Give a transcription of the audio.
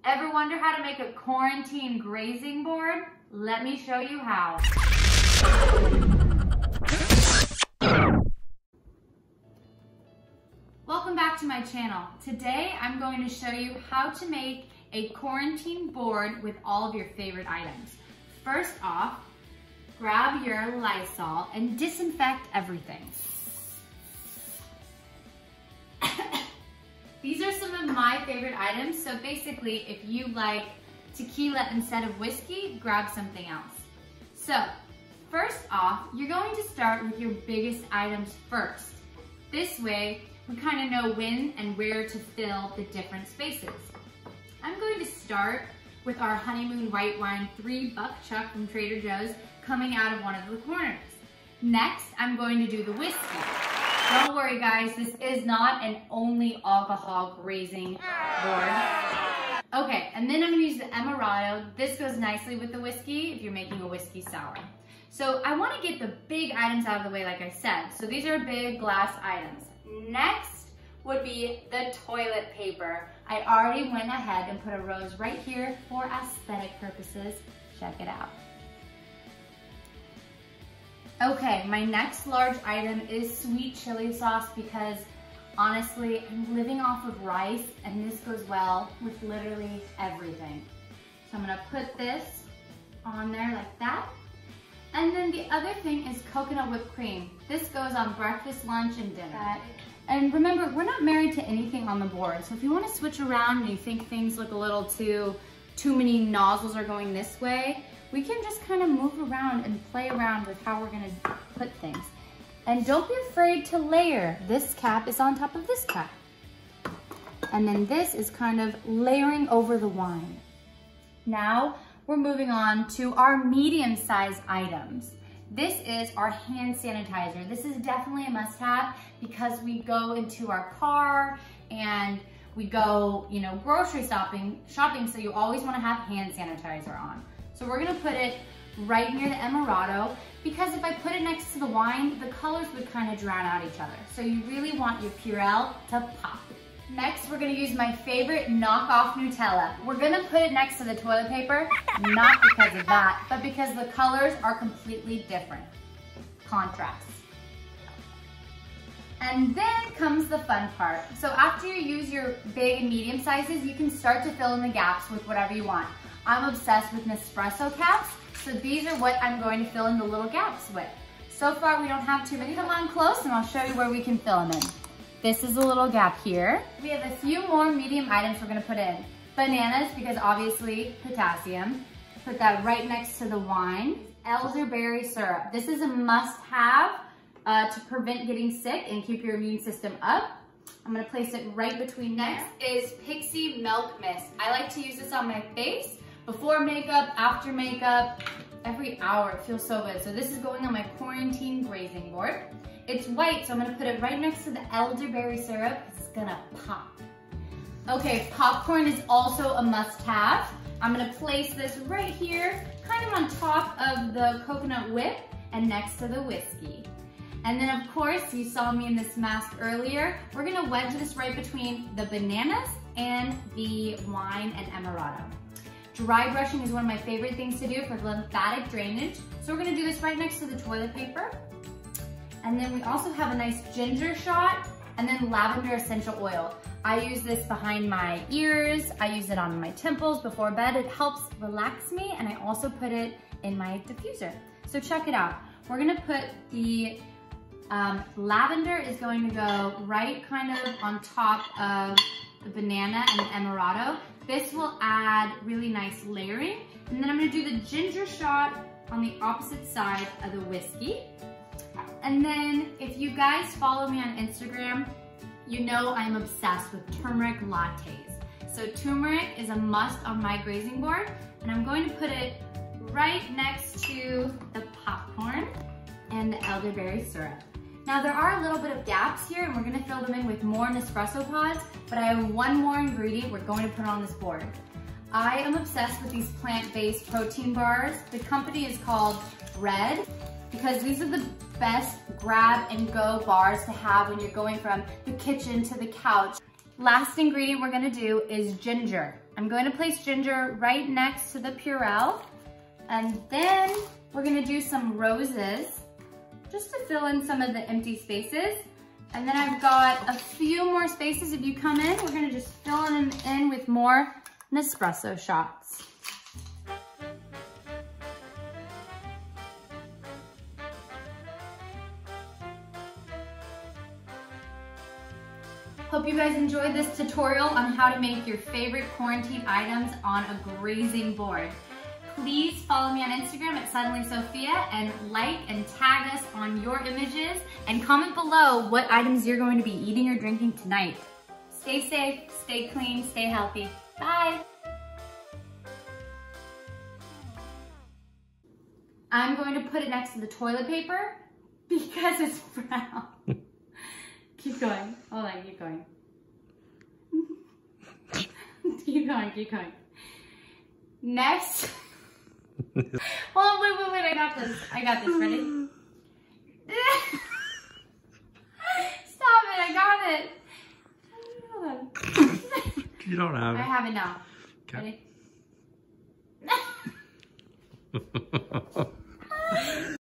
Ever wonder how to make a quarantine grazing board? Let me show you how. Welcome back to my channel. Today I'm going to show you how to make a quarantine board with all of your favorite items. First off, grab your Lysol and disinfect everything. These are some of my favorite items, so basically if you like tequila instead of whiskey, grab something else. So, first off, you're going to start with your biggest items first. This way, we kind of know when and where to fill the different spaces. I'm going to start with our honeymoon white wine 3-buck chuck from Trader Joe's coming out of one of the corners. Next, I'm going to do the whiskey. Don't worry guys, this is not an only alcohol grazing board. Okay, and then I'm gonna use the Amaretto. This goes nicely with the whiskey if you're making a whiskey sour. So I wanna get the big items out of the way like I said. So these are big glass items. Next would be the toilet paper. I already went ahead and put a rose right here for aesthetic purposes. Check it out. Okay, my next large item is sweet chili sauce because honestly, I'm living off of rice and this goes well with literally everything. So I'm gonna put this on there like that. And then the other thing is coconut whipped cream. This goes on breakfast, lunch, and dinner. And remember, we're not married to anything on the board. So if you wanna switch around and you think things look a little too many nozzles are going this way, we can just kind of move around and play around with how we're gonna put things. And don't be afraid to layer. This cap is on top of this cap. And then this is kind of layering over the wine. Now we're moving on to our medium-sized items. This is our hand sanitizer. This is definitely a must-have because we go into our car and we go, grocery shopping, so you always wanna have hand sanitizer on. So we're gonna put it right near the Amaretto because if I put it next to the wine, the colors would kind of drown out each other. So you really want your Purell to pop. Next, we're gonna use my favorite knockoff Nutella. We're gonna put it next to the toilet paper, not because of that, but because the colors are completely different. Contrast. And then comes the fun part. So after you use your big and medium sizes, you can start to fill in the gaps with whatever you want. I'm obsessed with Nespresso caps, so these are what I'm going to fill in the little gaps with. So far, we don't have too many. Come on close and I'll show you where we can fill them in. This is a little gap here. We have a few more medium items we're gonna put in. Bananas, because obviously potassium. Put that right next to the wine. Elderberry syrup. This is a must-have to prevent getting sick and keep your immune system up. I'm gonna place it right between. Next is Pixie Milk Mist. I like to use this on my face. Before makeup, after makeup, every hour, it feels so good. So this is going on my quarantine grazing board. It's white, so I'm gonna put it right next to the elderberry syrup. It's gonna pop. Okay, popcorn is also a must-have. I'm gonna place this right here, kind of on top of the coconut whip and next to the whiskey. And then of course, you saw me in this mask earlier. We're gonna wedge this right between the bananas and the wine and Amaretto. Dry brushing is one of my favorite things to do for lymphatic drainage. So we're gonna do this right next to the toilet paper. And then we also have a nice ginger shot and then lavender essential oil. I use this behind my ears. I use it on my temples before bed. It helps relax me and I also put it in my diffuser. So check it out. We're gonna put the lavender is going to go right kind of on top of the banana and the Amaretto. This will add really nice layering. And then I'm gonna do the ginger shot on the opposite side of the whiskey. And then if you guys follow me on Instagram, you know I'm obsessed with turmeric lattes. So turmeric is a must on my grazing board. And I'm going to put it right next to the popcorn and the elderberry syrup. Now there are a little bit of gaps here and we're gonna fill them in with more Nespresso Pods, but I have one more ingredient we're going to put on this board. I am obsessed with these plant-based protein bars. The company is called R.E.D.D because these are the best grab and go bars to have when you're going from the kitchen to the couch. Last ingredient we're gonna do is ginger. I'm going to place ginger right next to the Purell. And then we're gonna do some roses just to fill in some of the empty spaces. And then I've got a few more spaces. If you come in, we're gonna just fill them in with more Nespresso shots. Hope you guys enjoyed this tutorial on how to make your favorite quarantine items on a grazing board. Please follow me on Instagram at suddenlysofia and like and tag us on your images and comment below what items you're going to be eating or drinking tonight. Stay safe, stay clean, stay healthy. Bye. I'm going to put it next to the toilet paper because it's brown. Keep going. Hold on, keep going. Keep going, keep going. Next. Hold on, wait, I got this. Ready? Stop it, I got it. Hold on. You don't have it. I have it now. Okay. Ready?